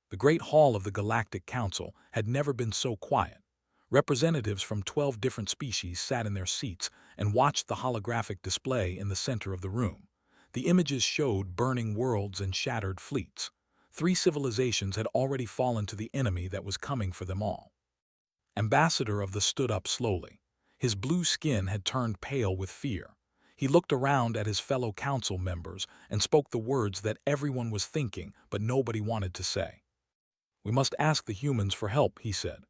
The Great Hall of the Galactic Council had never been so quiet. Representatives from 12 different species sat in their seats and watched the holographic display in the center of the room. The images showed burning worlds and shattered fleets. 3 civilizations had already fallen to the enemy that was coming for them all. Ambassador of the stood up slowly. His blue skin had turned pale with fear. He looked around at his fellow council members and spoke the words that everyone was thinking but nobody wanted to say. "We must ask the humans for help," he said.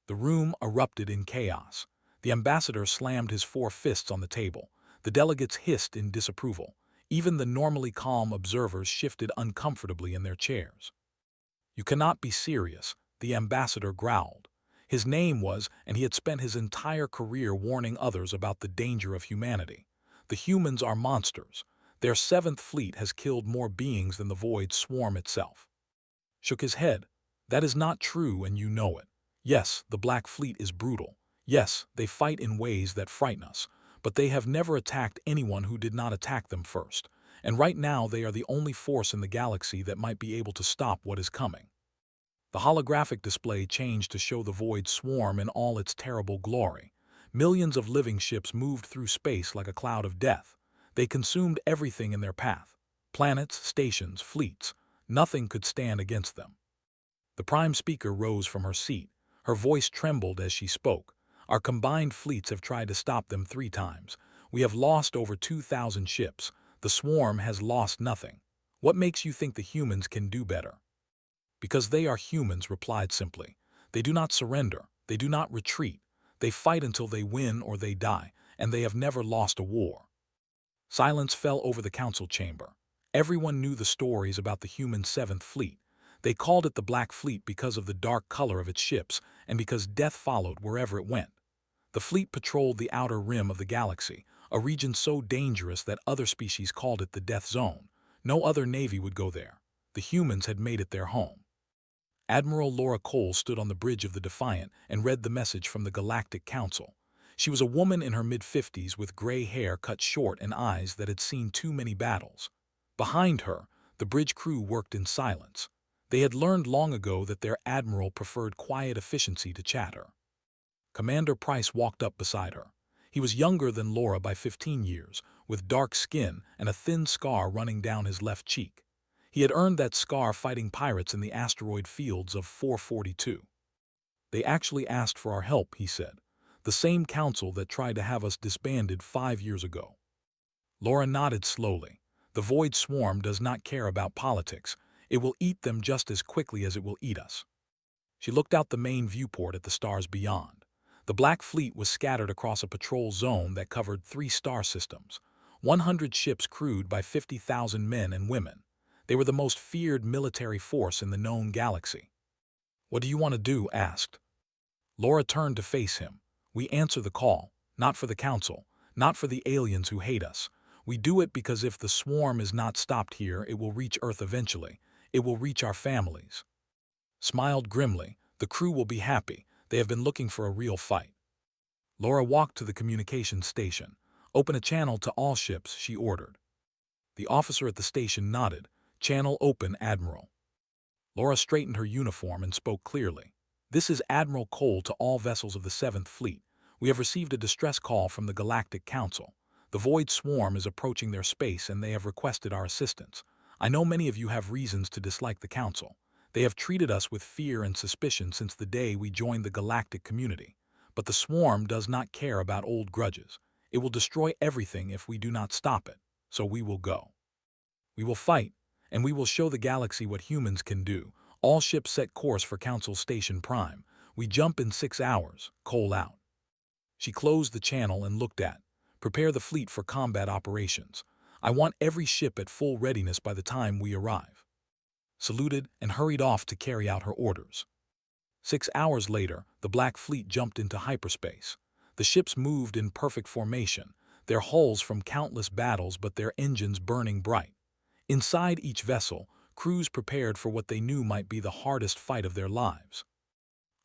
The room erupted in chaos. The ambassador slammed his 4 fists on the table. The delegates hissed in disapproval. Even the normally calm observers shifted uncomfortably in their chairs. "You cannot be serious," the ambassador growled. His name was, and he had spent his entire career warning others about the danger of humanity. The humans are monsters. Their 7th fleet has killed more beings than the void swarm itself. Shook his head. "That is not true, and you know it. Yes, the Black Fleet is brutal. Yes, they fight in ways that frighten us, but they have never attacked anyone who did not attack them first. And right now they are the only force in the galaxy that might be able to stop what is coming." The holographic display changed to show the void swarm in all its terrible glory. Millions of living ships moved through space like a cloud of death. They consumed everything in their path. Planets, stations, fleets. Nothing could stand against them. The prime speaker rose from her seat. Her voice trembled as she spoke. "Our combined fleets have tried to stop them 3 times. We have lost over 2,000 ships. The swarm has lost nothing. What makes you think the humans can do better?" "Because they are humans," replied simply. "They do not surrender. They do not retreat. They fight until they win or they die, and they have never lost a war." Silence fell over the council chamber. Everyone knew the stories about the human 7th Fleet. They called it the Black Fleet because of the dark color of its ships and because death followed wherever it went. The fleet patrolled the outer rim of the galaxy, a region so dangerous that other species called it the Death Zone. No other navy would go there. The humans had made it their home. Admiral Laura Cole stood on the bridge of the Defiant and read the message from the Galactic Council. She was a woman in her mid-50s with gray hair cut short and eyes that had seen too many battles. Behind her, the bridge crew worked in silence. They had learned long ago that their admiral preferred quiet efficiency to chatter. Commander Price walked up beside her. He was younger than Laura by 15 years, with dark skin and a thin scar running down his left cheek. He had earned that scar fighting pirates in the asteroid fields of 442. "They actually asked for our help," he said. "The same council that tried to have us disbanded 5 years ago." Laura nodded slowly. "The Void Swarm does not care about politics. It will eat them just as quickly as it will eat us." She looked out the main viewport at the stars beyond. The Black Fleet was scattered across a patrol zone that covered 3 star systems. 100 ships crewed by 50,000 men and women. They were the most feared military force in the known galaxy. "What do you want to do?" asked. Laura turned to face him. "We answer the call, not for the council, not for the aliens who hate us. We do it because if the swarm is not stopped here, it will reach Earth eventually. It will reach our families." Smiled grimly. "The crew will be happy. They have been looking for a real fight." Laura walked to the communications station. "Open a channel to all ships," she ordered. The officer at the station nodded. "Channel open, Admiral." Laura straightened her uniform and spoke clearly. "This is Admiral Cole to all vessels of the 7th Fleet. We have received a distress call from the Galactic Council. The Void Swarm is approaching their space and they have requested our assistance. I know many of you have reasons to dislike the Council. They have treated us with fear and suspicion since the day we joined the galactic community. But the Swarm does not care about old grudges. It will destroy everything if we do not stop it, so we will go. We will fight, and we will show the galaxy what humans can do. All ships set course for Council Station Prime. We jump in 6 hours, Cole out." She closed the channel and looked at. "Prepare the fleet for combat operations. I want every ship at full readiness by the time we arrive." Saluted and hurried off to carry out her orders. 6 hours later, the Black Fleet jumped into hyperspace. The ships moved in perfect formation, their hulls from countless battles but their engines burning bright. Inside each vessel, crews prepared for what they knew might be the hardest fight of their lives.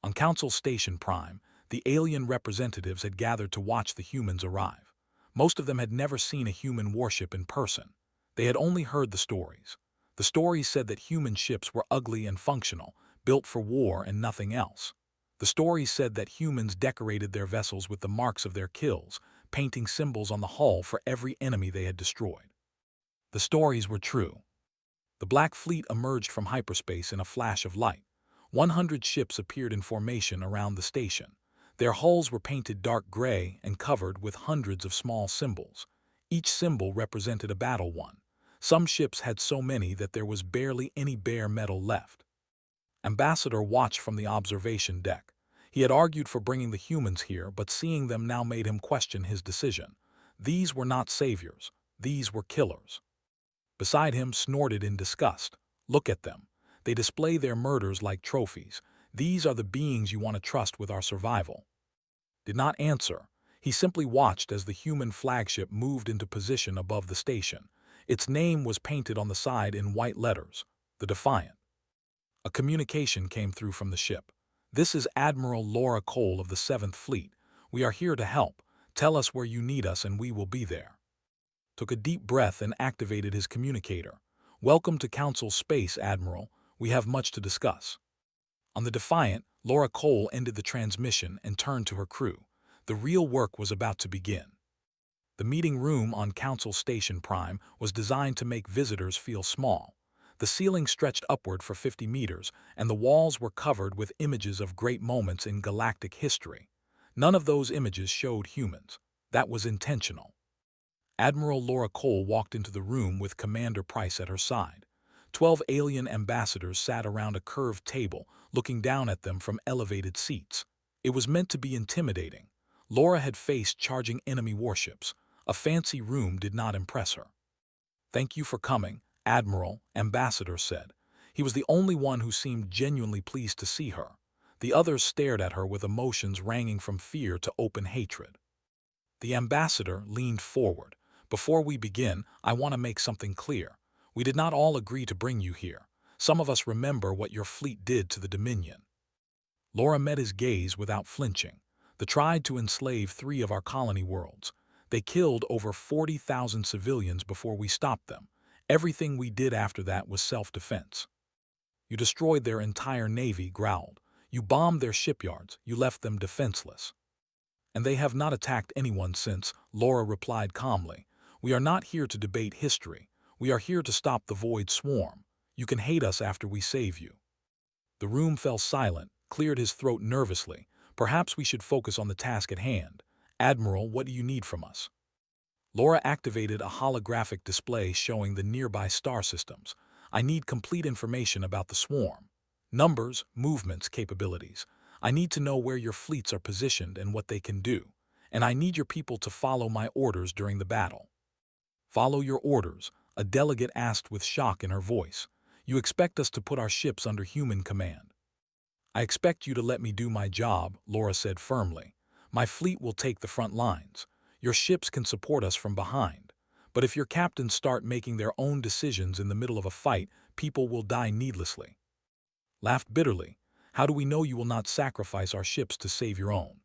On Council Station Prime, the alien representatives had gathered to watch the humans arrive. Most of them had never seen a human warship in person. They had only heard the stories. The stories said that human ships were ugly and functional, built for war and nothing else. The stories said that humans decorated their vessels with the marks of their kills, painting symbols on the hull for every enemy they had destroyed. The stories were true. The Black Fleet emerged from hyperspace in a flash of light. 100 ships appeared in formation around the station. Their hulls were painted dark gray and covered with hundreds of small symbols. Each symbol represented a battle won. Some ships had so many that there was barely any bare metal left. Ambassador watched from the observation deck. He had argued for bringing the humans here, but seeing them now made him question his decision. These were not saviors. These were killers. Beside him snorted in disgust. Look at them. They display their murders like trophies. These are the beings you want to trust with our survival. Did not answer. He simply watched as the human flagship moved into position above the station. Its name was painted on the side in white letters, the Defiant. A communication came through from the ship. This is Admiral Laura Cole of the 7th Fleet. We are here to help. Tell us where you need us and we will be there. Took a deep breath and activated his communicator. Welcome to Council Space, Admiral. We have much to discuss. On the Defiant, Laura Cole ended the transmission and turned to her crew. The real work was about to begin. The meeting room on Council Station Prime was designed to make visitors feel small. The ceiling stretched upward for 50 meters, and the walls were covered with images of great moments in galactic history. None of those images showed humans. That was intentional. Admiral Laura Cole walked into the room with Commander Price at her side. 12 alien ambassadors sat around a curved table, looking down at them from elevated seats. It was meant to be intimidating. Laura had faced charging enemy warships. A fancy room did not impress her. "Thank you for coming, Admiral," Ambassador said. He was the only one who seemed genuinely pleased to see her. The others stared at her with emotions ranging from fear to open hatred. The ambassador leaned forward. "Before we begin, I want to make something clear. We did not all agree to bring you here. Some of us remember what your fleet did to the Dominion." Laura met his gaze without flinching. They tried to enslave 3 of our colony worlds. They killed over 40,000 civilians before we stopped them. Everything we did after that was self-defense. "You destroyed their entire navy," growled. "You bombed their shipyards. You left them defenseless." "And they have not attacked anyone since," Laura replied calmly. "We are not here to debate history. We are here to stop the Void Swarm. You can hate us after we save you." The room fell silent, cleared his throat nervously. "Perhaps we should focus on the task at hand. Admiral, what do you need from us?" Laura activated a holographic display showing the nearby star systems. "I need complete information about the swarm. Numbers, movements, capabilities. I need to know where your fleets are positioned and what they can do. And I need your people to follow my orders during the battle." "Follow your orders?" a delegate asked with shock in her voice. "You expect us to put our ships under human command?" "I expect you to let me do my job," Laura said firmly. "My fleet will take the front lines. Your ships can support us from behind. But if your captains start making their own decisions in the middle of a fight, people will die needlessly." Laughed bitterly. "How do we know you will not sacrifice our ships to save your own?"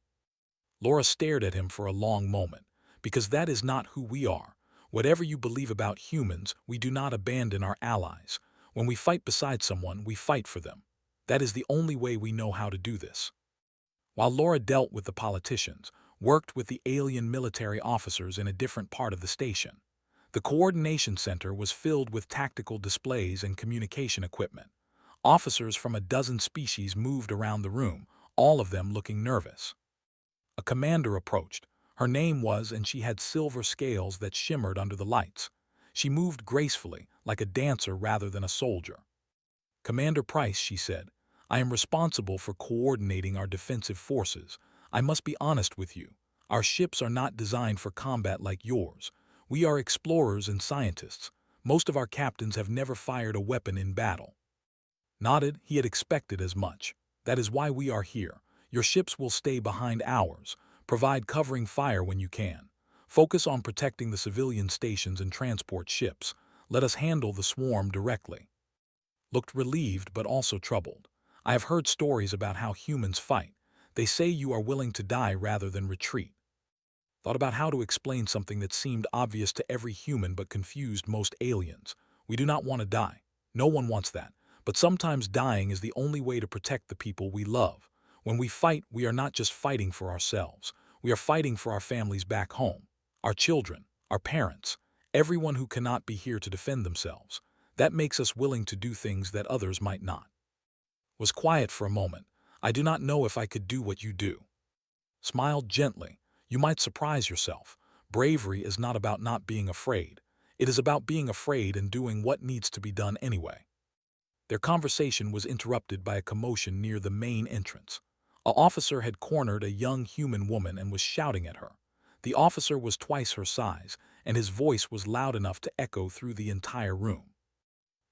Laura stared at him for a long moment. "Because that is not who we are. Whatever you believe about humans, we do not abandon our allies. When we fight beside someone, we fight for them. That is the only way we know how to do this." While Laura dealt with the politicians, worked with the alien military officers in a different part of the station. The coordination center was filled with tactical displays and communication equipment. Officers from a dozen species moved around the room, all of them looking nervous. A commander approached. Her name was, and she had silver scales that shimmered under the lights. She moved gracefully, like a dancer rather than a soldier. "Commander Price," she said, "I am responsible for coordinating our defensive forces. I must be honest with you. Our ships are not designed for combat like yours. We are explorers and scientists. Most of our captains have never fired a weapon in battle." Nodded. He had expected as much. "That is why we are here. Your ships will stay behind ours. Provide covering fire when you can. Focus on protecting the civilian stations and transport ships. Let us handle the swarm directly." Looked relieved but also troubled. "I have heard stories about how humans fight. They say you are willing to die rather than retreat." Thought about how to explain something that seemed obvious to every human but confused most aliens. "We do not want to die. No one wants that. But sometimes dying is the only way to protect the people we love. When we fight, we are not just fighting for ourselves. We are fighting for our families back home, our children, our parents, everyone who cannot be here to defend themselves. That makes us willing to do things that others might not. Was quiet for a moment. I do not know if I could do what you do. Smiled gently. You might surprise yourself. Bravery is not about not being afraid. It is about being afraid and doing what needs to be done anyway. Their conversation was interrupted by a commotion near the main entrance. An officer had cornered a young human woman and was shouting at her. The officer was twice her size, and his voice was loud enough to echo through the entire room.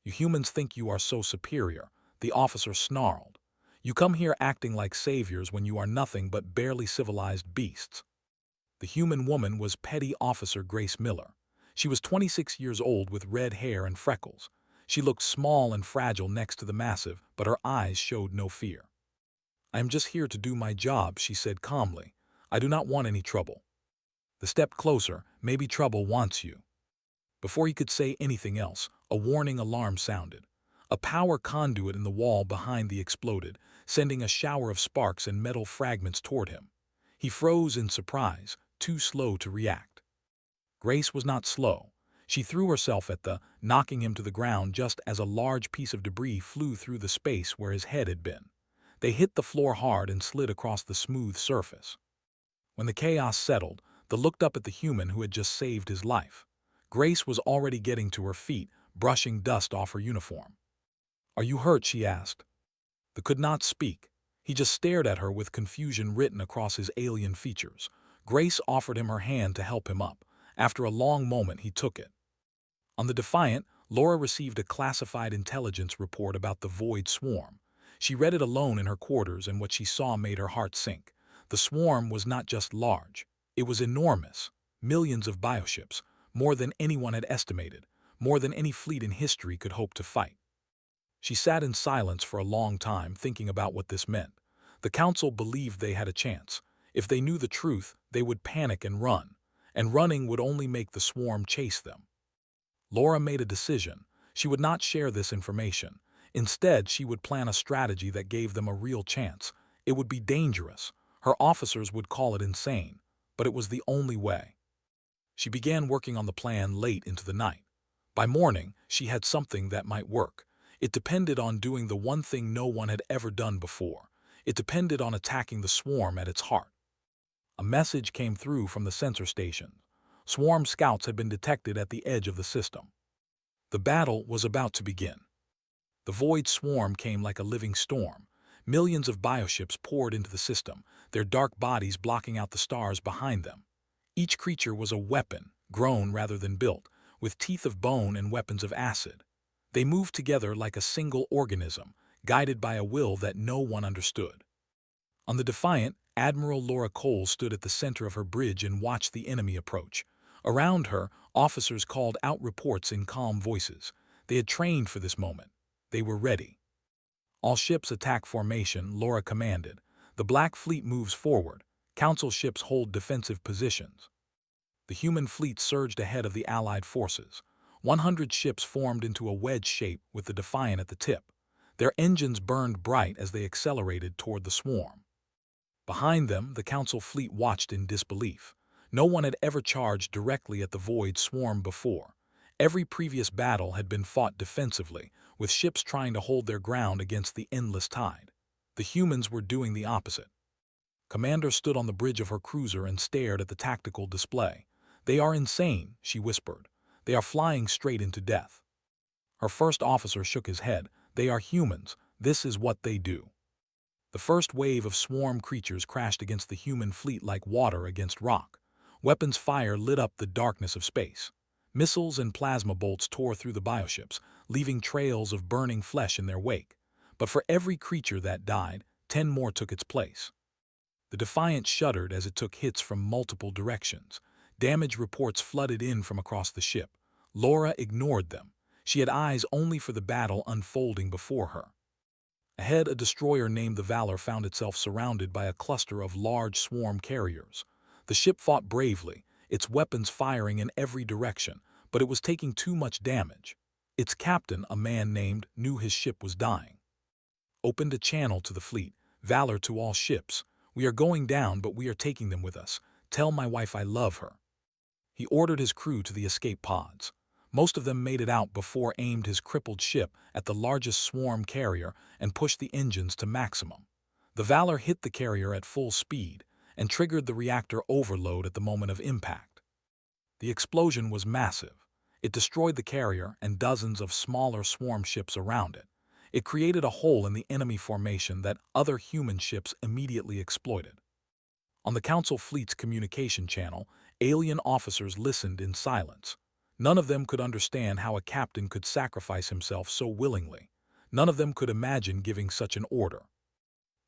You humans think you are so superior, the officer snarled. You come here acting like saviors when you are nothing but barely civilized beasts. The human woman was Petty Officer Grace Miller. She was 26 years old with red hair and freckles. She looked small and fragile next to the massive, but her eyes showed no fear. I am just here to do my job, she said calmly. I do not want any trouble. The step closer, maybe trouble wants you. Before he could say anything else, a warning alarm sounded. A power conduit in the wall behind the exploded, sending a shower of sparks and metal fragments toward him. He froze in surprise, too slow to react. Grace was not slow. She threw herself at knocking him to the ground just as a large piece of debris flew through the space where his head had been. They hit the floor hard and slid across the smooth surface. When the chaos settled, they looked up at the human who had just saved his life. Grace was already getting to her feet, brushing dust off her uniform. Are you hurt? She asked. The could not speak. He just stared at her with confusion written across his alien features. Grace offered him her hand to help him up. After a long moment, he took it. On the Defiant, Laura received a classified intelligence report about the Void Swarm. She read it alone in her quarters, and what she saw made her heart sink. The swarm was not just large. It was enormous. Millions of bioships, more than anyone had estimated, more than any fleet in history could hope to fight. She sat in silence for a long time, thinking about what this meant. The council believed they had a chance. If they knew the truth, they would panic and run, and running would only make the swarm chase them. Laura made a decision. She would not share this information. Instead, she would plan a strategy that gave them a real chance. It would be dangerous. Her officers would call it insane, but it was the only way. She began working on the plan late into the night. By morning, she had something that might work. It depended on doing the one thing no one had ever done before. It depended on attacking the swarm at its heart. A message came through from the sensor station. Swarm scouts had been detected at the edge of the system. The battle was about to begin. The Void Swarm came like a living storm. Millions of bioships poured into the system, their dark bodies blocking out the stars behind them. Each creature was a weapon, grown rather than built, with teeth of bone and weapons of acid. They moved together like a single organism, guided by a will that no one understood. On the Defiant, Admiral Laura Cole stood at the center of her bridge and watched the enemy approach. Around her, officers called out reports in calm voices. They had trained for this moment. They were ready. All ships attack formation, Laura commanded. The Black Fleet moves forward. Council ships hold defensive positions. The human fleet surged ahead of the Allied forces. 100 ships formed into a wedge shape with the Defiant at the tip. Their engines burned bright as they accelerated toward the swarm. Behind them, the Council fleet watched in disbelief. No one had ever charged directly at the Void Swarm before. Every previous battle had been fought defensively, with ships trying to hold their ground against the endless tide. The humans were doing the opposite. Commander stood on the bridge of her cruiser and stared at the tactical display. They are insane, she whispered. They are flying straight into death. Her first officer shook his head. They are humans. This is what they do. The first wave of swarm creatures crashed against the human fleet like water against rock. Weapons fire lit up the darkness of space. Missiles and plasma bolts tore through the bioships, leaving trails of burning flesh in their wake. But for every creature that died, 10 more took its place. The Defiant shuddered as it took hits from multiple directions. Damage reports flooded in from across the ship. Laura ignored them. She had eyes only for the battle unfolding before her. Ahead, a destroyer named the Valor found itself surrounded by a cluster of large swarm carriers. The ship fought bravely, its weapons firing in every direction, but it was taking too much damage. Its captain, a man named, knew his ship was dying. Opened a channel to the fleet. Valor to all ships. We are going down, but we are taking them with us. Tell my wife I love her. He ordered his crew to the escape pods. Most of them made it out before aimed his crippled ship at the largest swarm carrier and pushed the engines to maximum. The Valor hit the carrier at full speed and triggered the reactor overload at the moment of impact. The explosion was massive. It destroyed the carrier and dozens of smaller swarm ships around it. It created a hole in the enemy formation that other human ships immediately exploited. On the Council fleet's communication channel, alien officers listened in silence. None of them could understand how a captain could sacrifice himself so willingly. None of them could imagine giving such an order.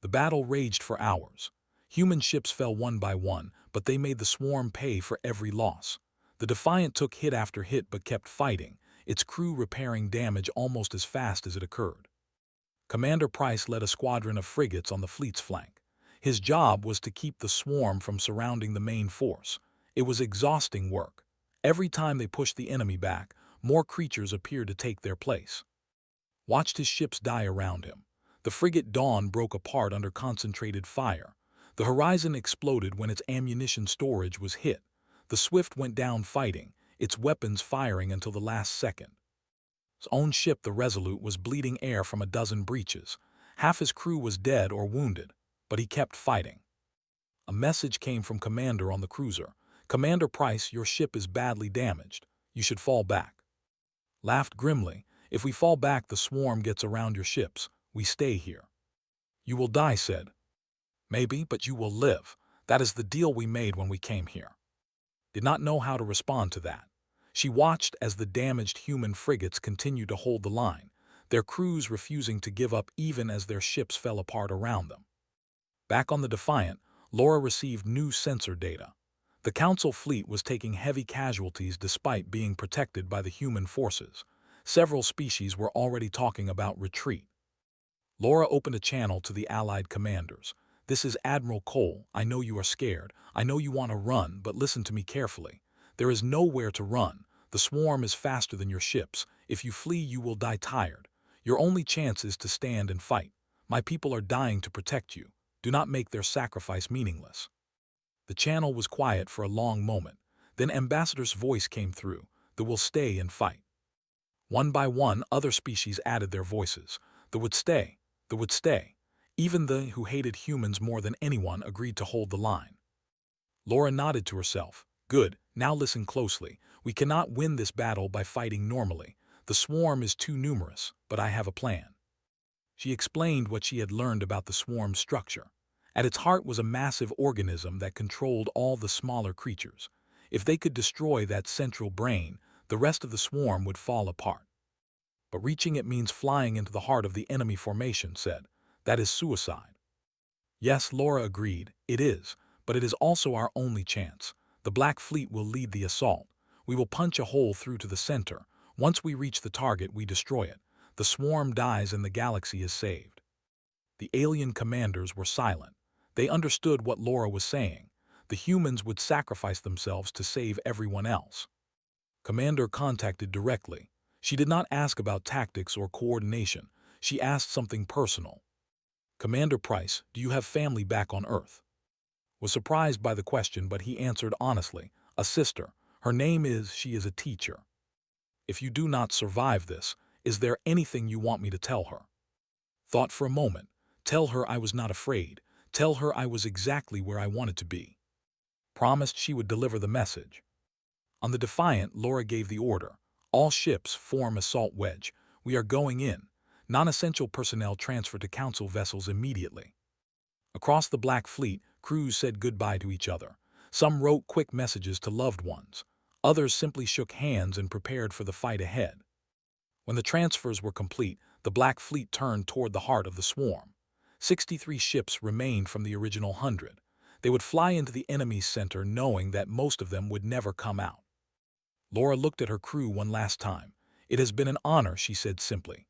The battle raged for hours. Human ships fell one by one, but they made the swarm pay for every loss. The Defiant took hit after hit but kept fighting, its crew repairing damage almost as fast as it occurred. Commander Price led a squadron of frigates on the fleet's flank. His job was to keep the swarm from surrounding the main force. It was exhausting work. Every time they pushed the enemy back, more creatures appeared to take their place. Watched his ships die around him. The frigate Dawn broke apart under concentrated fire. The Horizon exploded when its ammunition storage was hit. The Swift went down fighting, its weapons firing until the last second. His own ship, the Resolute, was bleeding air from a dozen breaches. Half his crew was dead or wounded, but he kept fighting. A message came from Commander on the cruiser. Commander Price, your ship is badly damaged. You should fall back. Laughed grimly. If we fall back, the swarm gets around your ships. We stay here. You will die, said. Maybe, but you will live. That is the deal we made when we came here. Did not know how to respond to that. She watched as the damaged human frigates continued to hold the line, their crews refusing to give up even as their ships fell apart around them. Back on the Defiant, Laura received new sensor data. The Council fleet was taking heavy casualties despite being protected by the human forces. Several species were already talking about retreat. Laura opened a channel to the Allied commanders. This is Admiral Cole. I know you are scared. I know you want to run, but listen to me carefully. There is nowhere to run. The swarm is faster than your ships. If you flee, you will die tired. Your only chance is to stand and fight. My people are dying to protect you. Do not make their sacrifice meaningless. The channel was quiet for a long moment. Then Ambassador's voice came through. They will stay and fight. One by one, other species added their voices. They would stay. They would stay. Even they who hated humans more than anyone agreed to hold the line. Laura nodded to herself. Good, now listen closely. We cannot win this battle by fighting normally. The swarm is too numerous, but I have a plan. She explained what she had learned about the swarm's structure. At its heart was a massive organism that controlled all the smaller creatures. If they could destroy that central brain, the rest of the swarm would fall apart. But reaching it means flying into the heart of the enemy formation, said. That is suicide. Yes, Laura agreed, it is, but it is also our only chance. The Black Fleet will lead the assault. We will punch a hole through to the center. Once we reach the target, we destroy it. The swarm dies and the galaxy is saved. The alien commanders were silent. They understood what Laura was saying. The humans would sacrifice themselves to save everyone else. Commander contacted directly. She did not ask about tactics or coordination. She asked something personal. Commander Price, do you have family back on Earth? Was surprised by the question, but he answered honestly. A sister. Her name is, she is a teacher. If you do not survive this, is there anything you want me to tell her? Thought for a moment. Tell her I was not afraid. Tell her I was exactly where I wanted to be. Promised she would deliver the message. On the Defiant, Laura gave the order. All ships form assault wedge. We are going in. Non-essential personnel transfer to Council vessels immediately. Across the Black Fleet, crews said goodbye to each other. Some wrote quick messages to loved ones. Others simply shook hands and prepared for the fight ahead. When the transfers were complete, the Black Fleet turned toward the heart of the swarm. 63 ships remained from the original 100. They would fly into the enemy's center knowing that most of them would never come out. Laura looked at her crew one last time. It has been an honor, she said simply.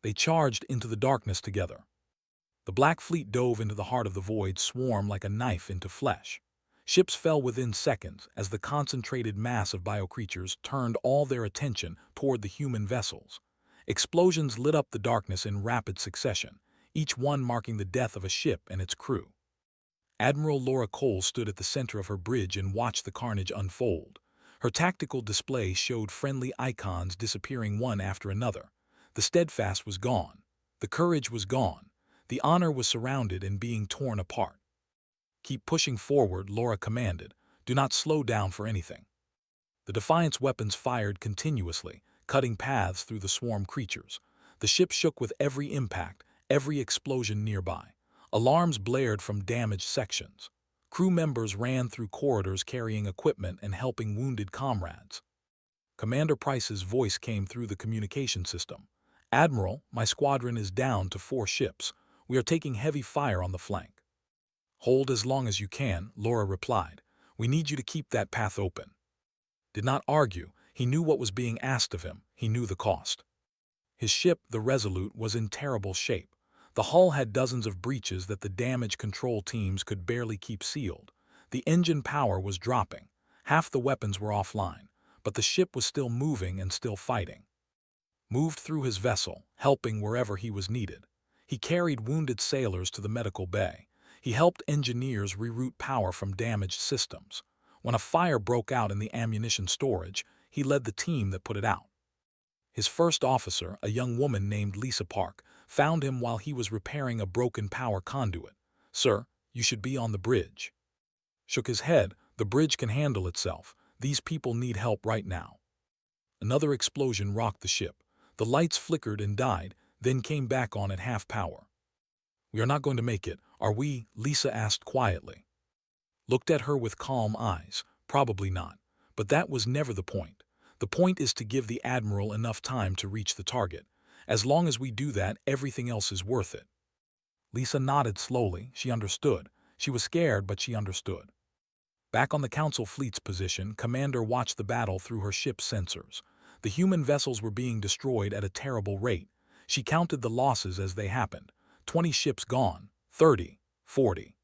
They charged into the darkness together. The Black Fleet dove into the heart of the void swarm like a knife into flesh. Ships fell within seconds as the concentrated mass of biocreatures turned all their attention toward the human vessels. Explosions lit up the darkness in rapid succession, each one marking the death of a ship and its crew. Admiral Laura Cole stood at the center of her bridge and watched the carnage unfold. Her tactical display showed friendly icons disappearing one after another. The steadfast was gone. The courage was gone. The honor was surrounded and being torn apart. "Keep pushing forward," Laura commanded. "Do not slow down for anything." The Defiant's weapons fired continuously, cutting paths through the swarm creatures. The ship shook with every impact, every explosion nearby. Alarms blared from damaged sections. Crew members ran through corridors carrying equipment and helping wounded comrades. Commander Price's voice came through the communication system. "Admiral, my squadron is down to 4 ships. We are taking heavy fire on the flank." "Hold as long as you can," Laura replied. "We need you to keep that path open." Did not argue. He knew what was being asked of him. He knew the cost. His ship, the Resolute, was in terrible shape. The hull had dozens of breaches that the damage control teams could barely keep sealed. The engine power was dropping. Half the weapons were offline, but the ship was still moving and still fighting. Moved through his vessel, helping wherever he was needed. He carried wounded sailors to the medical bay. He helped engineers reroute power from damaged systems. When a fire broke out in the ammunition storage, he led the team that put it out. His first officer, a young woman named Lisa Park, found him while he was repairing a broken power conduit. "Sir, you should be on the bridge." Shook his head. "The bridge can handle itself. These people need help right now." Another explosion rocked the ship. The lights flickered and died, then came back on at half power. "We are not going to make it, are we?" Lisa asked quietly. Looked at her with calm eyes. "Probably not. But that was never the point. The point is to give the Admiral enough time to reach the target. As long as we do that, everything else is worth it." Lisa nodded slowly. She understood. She was scared, but she understood. Back on the Council fleet's position, Commander watched the battle through her ship's sensors. The human vessels were being destroyed at a terrible rate. She counted the losses as they happened. 20 ships gone, 30, 40.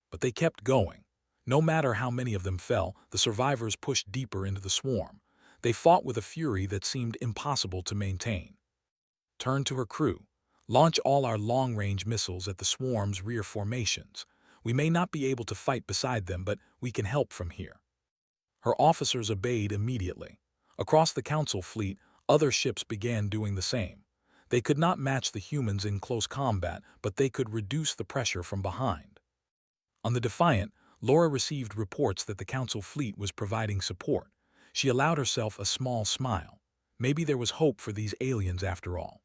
But they kept going. No matter how many of them fell, the survivors pushed deeper into the swarm. They fought with a fury that seemed impossible to maintain. Turned to her crew. "Launch all our long-range missiles at the swarm's rear formations. We may not be able to fight beside them, but we can help from here." Her officers obeyed immediately. Across the Council fleet, other ships began doing the same. They could not match the humans in close combat, but they could reduce the pressure from behind. On the Defiant, Laura received reports that the Council fleet was providing support. She allowed herself a small smile. Maybe there was hope for these aliens after all.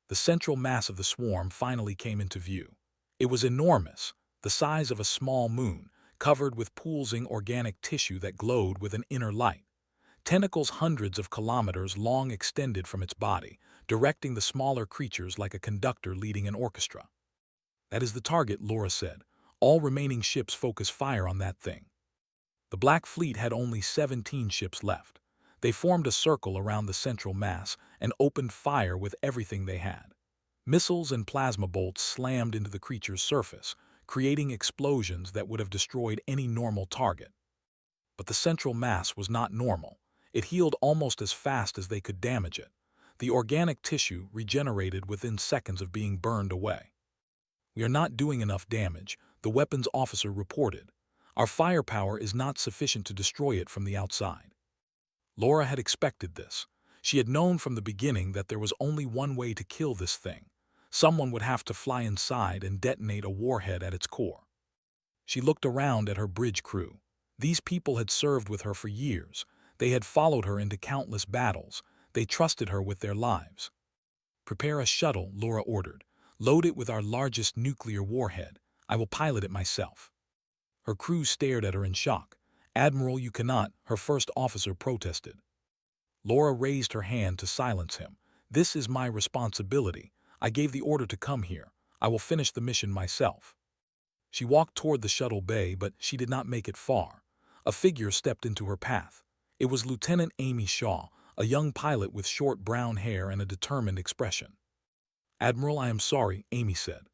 The central mass of the swarm finally came into view. It was enormous, the size of a small moon, covered with pooling organic tissue that glowed with an inner light. Tentacles hundreds of kilometers long extended from its body, directing the smaller creatures like a conductor leading an orchestra. "That is the target," Laura said. "All remaining ships focus fire on that thing." The Black Fleet had only 17 ships left. They formed a circle around the central mass and opened fire with everything they had. Missiles and plasma bolts slammed into the creature's surface, creating explosions that would have destroyed any normal target. But the central mass was not normal. It healed almost as fast as they could damage it. The organic tissue regenerated within seconds of being burned away. "We are not doing enough damage," the weapons officer reported. "Our firepower is not sufficient to destroy it from the outside." Laura had expected this. She had known from the beginning that there was only one way to kill this thing. Someone would have to fly inside and detonate a warhead at its core. She looked around at her bridge crew. These people had served with her for years. They had followed her into countless battles. They trusted her with their lives. "Prepare a shuttle," Laura ordered. "Load it with our largest nuclear warhead. I will pilot it myself." Her crew stared at her in shock. "Admiral, you cannot," her first officer protested. Laura raised her hand to silence him. "This is my responsibility. I gave the order to come here. I will finish the mission myself." She walked toward the shuttle bay, but she did not make it far. A figure stepped into her path. It was Lieutenant Amy Shaw, a young pilot with short brown hair and a determined expression. "Admiral, I am sorry," Amy said.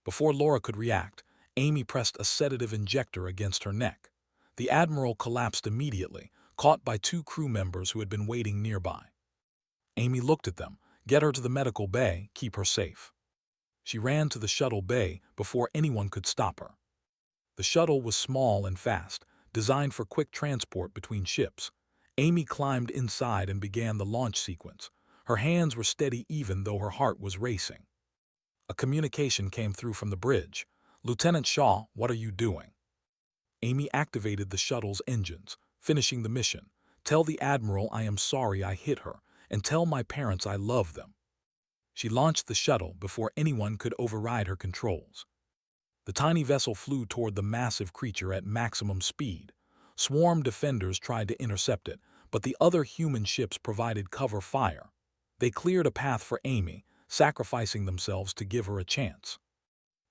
Before Laura could react, Amy pressed a sedative injector against her neck. The Admiral collapsed immediately, caught by two crew members who had been waiting nearby. Amy looked at them. Get her to the medical bay, keep her safe. She ran to the shuttle bay before anyone could stop her. The shuttle was small and fast, designed for quick transport between ships. Amy climbed inside and began the launch sequence. Her hands were steady even though her heart was racing. A communication came through from the bridge. "Lieutenant Shaw, what are you doing?" Amy activated the shuttle's engines, finishing the mission. "Tell the Admiral I am sorry I hit her, and tell my parents I love them." She launched the shuttle before anyone could override her controls. The tiny vessel flew toward the massive creature at maximum speed. Swarm defenders tried to intercept it, but the other human ships provided cover fire. They cleared a path for Amy, sacrificing themselves to give her a chance.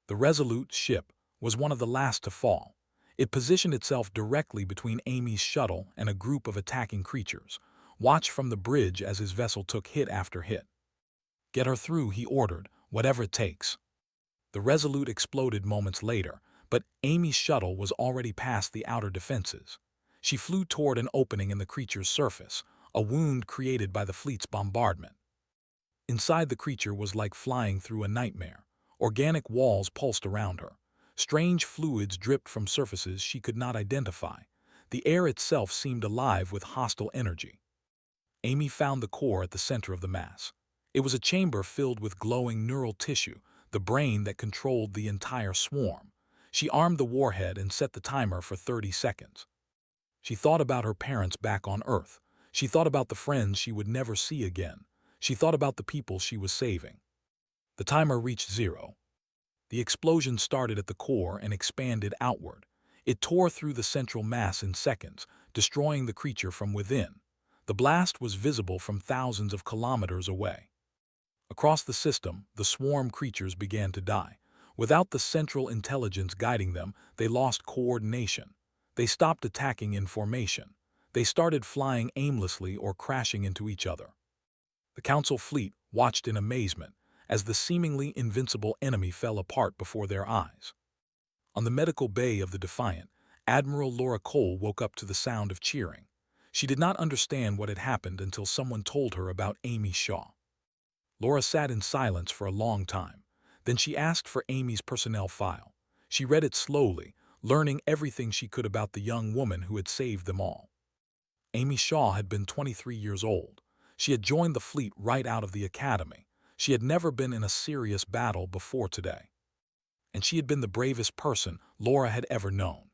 The Resolute ship was one of the last to fall. It positioned itself directly between Amy's shuttle and a group of attacking creatures. Watch from the bridge as his vessel took hit after hit. "Get her through," he ordered, "whatever it takes." The Resolute exploded moments later, but Amy's shuttle was already past the outer defenses. She flew toward an opening in the creature's surface, a wound created by the fleet's bombardment. Inside the creature was like flying through a nightmare. Organic walls pulsed around her. Strange fluids dripped from surfaces she could not identify. The air itself seemed alive with hostile energy. Amy found the core at the center of the mass. It was a chamber filled with glowing neural tissue, the brain that controlled the entire swarm. She armed the warhead and set the timer for 30 seconds. She thought about her parents back on Earth. She thought about the friends she would never see again. She thought about the people she was saving. The timer reached 0. The explosion started at the core and expanded outward. It tore through the central mass in seconds, destroying the creature from within. The blast was visible from thousands of kilometers away. Across the system, the swarm creatures began to die. Without the central intelligence guiding them, they lost coordination. They stopped attacking in formation. They started flying aimlessly or crashing into each other. The Council fleet watched in amazement as the seemingly invincible enemy fell apart before their eyes. On the medical bay of the Defiant, Admiral Laura Cole woke up to the sound of cheering. She did not understand what had happened until someone told her about Amy Shaw. Laura sat in silence for a long time. Then she asked for Amy's personnel file. She read it slowly, learning everything she could about the young woman who had saved them all. Amy Shaw had been 23 years old. She had joined the fleet right out of the academy. She had never been in a serious battle before today. And she had been the bravest person Laura had ever known.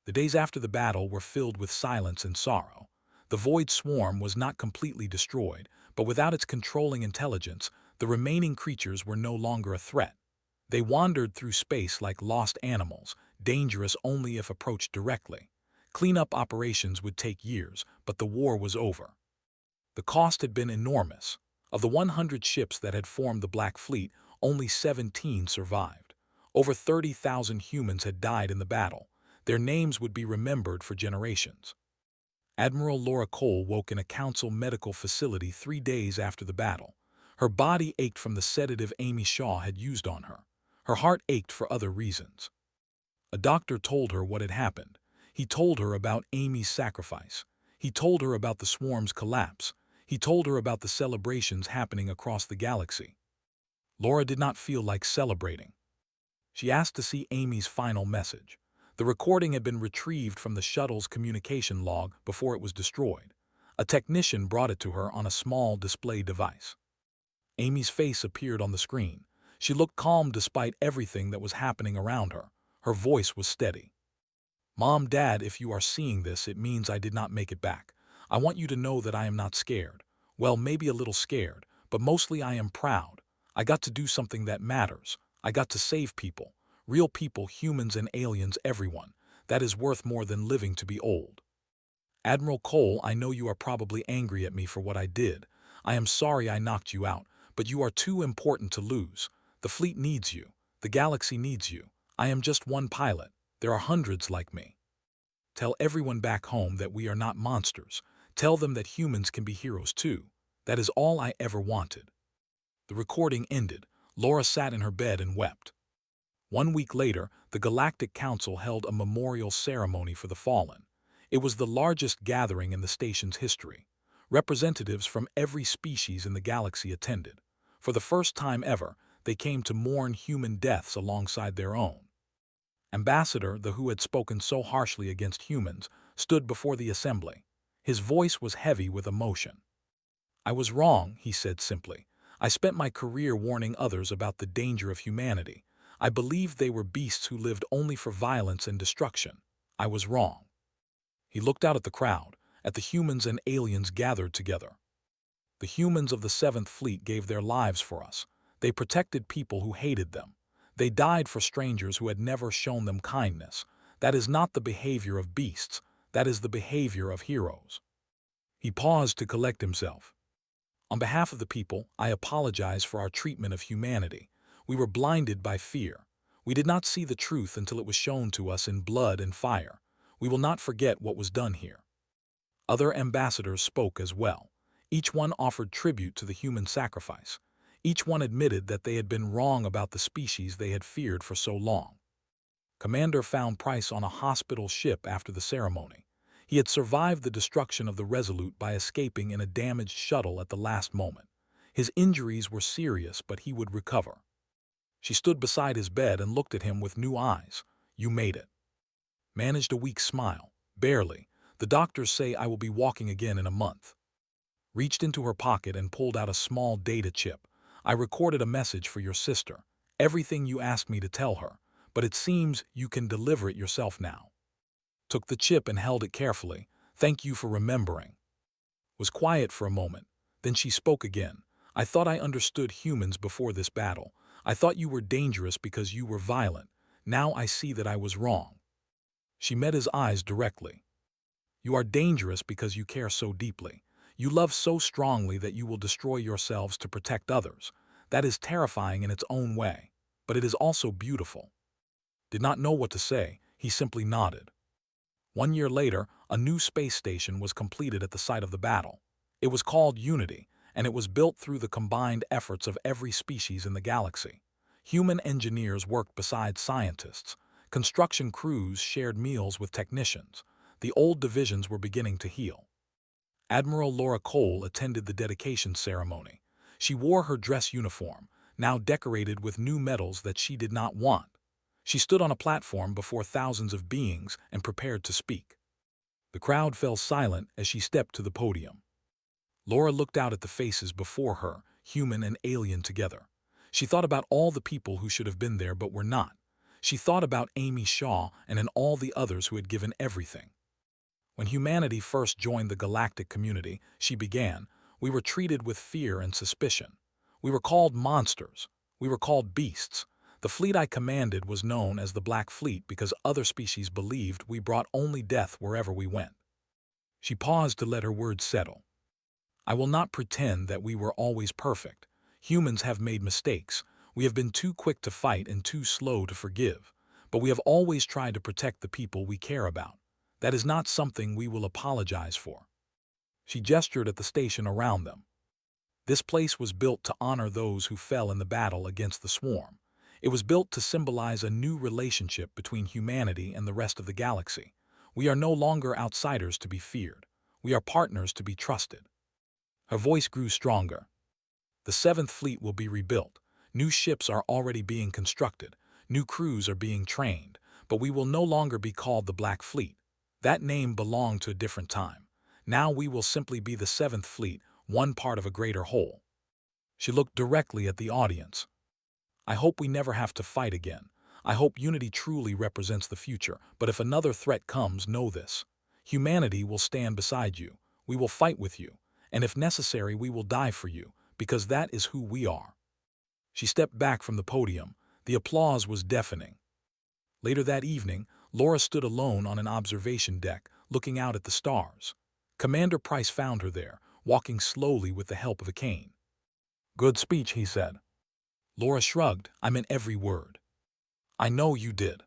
The days after the battle were filled with silence and sorrow. The Void Swarm was not completely destroyed, but without its controlling intelligence, the remaining creatures were no longer a threat. They wandered through space like lost animals, dangerous only if approached directly. Cleanup operations would take years, but the war was over. The cost had been enormous. Of the 100 ships that had formed the Black Fleet, only 17 survived. Over 30,000 humans had died in the battle. Their names would be remembered for generations. Admiral Laura Cole woke in a council medical facility 3 days after the battle. Her body ached from the sedative Amy Shaw had used on her. Her heart ached for other reasons. A doctor told her what had happened. He told her about Amy's sacrifice. He told her about the swarm's collapse. He told her about the celebrations happening across the galaxy. Laura did not feel like celebrating. She asked to see Amy's final message. The recording had been retrieved from the shuttle's communication log before it was destroyed. A technician brought it to her on a small display device. Amy's face appeared on the screen. She looked calm despite everything that was happening around her. Her voice was steady. "Mom, Dad, if you are seeing this, it means I did not make it back. I want you to know that I am not scared. Well, maybe a little scared, but mostly I am proud. I got to do something that matters. I got to save people. Real people, humans and aliens, everyone. That is worth more than living to be old. Admiral Cole, I know you are probably angry at me for what I did. I am sorry I knocked you out, but you are too important to lose. The fleet needs you. The galaxy needs you. I am just one pilot. There are hundreds like me. Tell everyone back home that we are not monsters. Tell them that humans can be heroes too. That is all I ever wanted." The recording ended. Laura sat in her bed and wept. 1 week later, the Galactic Council held a memorial ceremony for the fallen. It was the largest gathering in the station's history. Representatives from every species in the galaxy attended. For the first time ever, they came to mourn human deaths alongside their own. Ambassador, the who had spoken so harshly against humans, stood before the assembly. His voice was heavy with emotion. "I was wrong," he said simply. "I spent my career warning others about the danger of humanity. I believed they were beasts who lived only for violence and destruction. I was wrong." He looked out at the crowd, at the humans and aliens gathered together. "The humans of the Seventh Fleet gave their lives for us. They protected people who hated them. They died for strangers who had never shown them kindness. That is not the behavior of beasts. That is the behavior of heroes." He paused to collect himself. "On behalf of the people, I apologize for our treatment of humanity. We were blinded by fear. We did not see the truth until it was shown to us in blood and fire. We will not forget what was done here." Other ambassadors spoke as well. Each one offered tribute to the human sacrifice. Each one admitted that they had been wrong about the species they had feared for so long. Commander found Price on a hospital ship after the ceremony. He had survived the destruction of the Resolute by escaping in a damaged shuttle at the last moment. His injuries were serious, but he would recover. She stood beside his bed and looked at him with new eyes. "You made it." Managed a weak smile. "Barely. The doctors say I will be walking again in a month." Reached into her pocket and pulled out a small data chip. "I recorded a message for your sister. Everything you asked me to tell her, but it seems you can deliver it yourself now." Took the chip and held it carefully. "Thank you for remembering." Was quiet for a moment. Then she spoke again. "I thought I understood humans before this battle. I thought you were dangerous because you were violent. Now I see that I was wrong." She met his eyes directly. "You are dangerous because you care so deeply. You love so strongly that you will destroy yourselves to protect others. That is terrifying in its own way, but it is also beautiful." Did not know what to say. He simply nodded. 1 year later, a new space station was completed at the site of the battle. It was called Unity, and it was built through the combined efforts of every species in the galaxy. Human engineers worked beside scientists. Construction crews shared meals with technicians. The old divisions were beginning to heal. Admiral Laura Cole attended the dedication ceremony. She wore her dress uniform, now decorated with new medals that she did not want. She stood on a platform before thousands of beings and prepared to speak. The crowd fell silent as she stepped to the podium. Laura looked out at the faces before her, human and alien together. She thought about all the people who should have been there but were not. She thought about Amy Shaw and all the others who had given everything. "When humanity first joined the galactic community," she began, "we were treated with fear and suspicion. We were called monsters. We were called beasts. The fleet I commanded was known as the Black Fleet because other species believed we brought only death wherever we went." She paused to let her words settle. "I will not pretend that we were always perfect. Humans have made mistakes. We have been too quick to fight and too slow to forgive. But we have always tried to protect the people we care about. That is not something we will apologize for." She gestured at the station around them. "This place was built to honor those who fell in the battle against the swarm. It was built to symbolize a new relationship between humanity and the rest of the galaxy. We are no longer outsiders to be feared. We are partners to be trusted." Her voice grew stronger. "The Seventh Fleet will be rebuilt. New ships are already being constructed. New crews are being trained. But we will no longer be called the Black Fleet. That name belonged to a different time. Now we will simply be the Seventh Fleet, one part of a greater whole." She looked directly at the audience. "I hope we never have to fight again. I hope unity truly represents the future, but if another threat comes, know this. Humanity will stand beside you. We will fight with you. And if necessary, we will die for you, because that is who we are." She stepped back from the podium. The applause was deafening. Later that evening, Laura stood alone on an observation deck, looking out at the stars. Commander Price found her there, walking slowly with the help of a cane. "Good speech," he said. Laura shrugged. "I meant every word." "I know you did."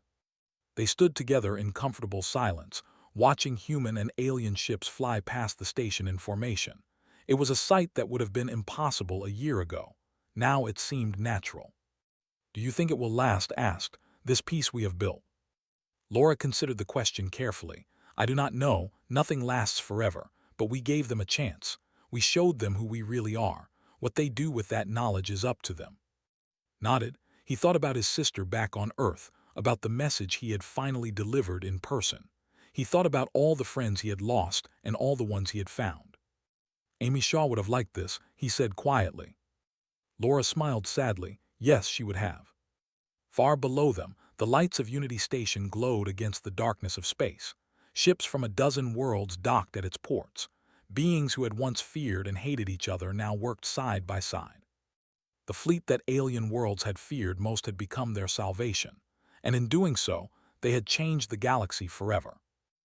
They stood together in comfortable silence, watching human and alien ships fly past the station in formation. It was a sight that would have been impossible a year ago. Now it seemed natural. "Do you think it will last?" asked this peace we have built? Laura considered the question carefully. I do not know, nothing lasts forever, but we gave them a chance. We showed them who we really are. What they do with that knowledge is up to them. Nodded, he thought about his sister back on Earth, about the message he had finally delivered in person. He thought about all the friends he had lost and all the ones he had found. Amy Shaw would have liked this, he said quietly. Laura smiled sadly. Yes, she would have. Far below them, the lights of Unity Station glowed against the darkness of space. Ships from a dozen worlds docked at its ports. Beings who had once feared and hated each other now worked side by side. The fleet that alien worlds had feared most had become their salvation, and in doing so, they had changed the galaxy forever.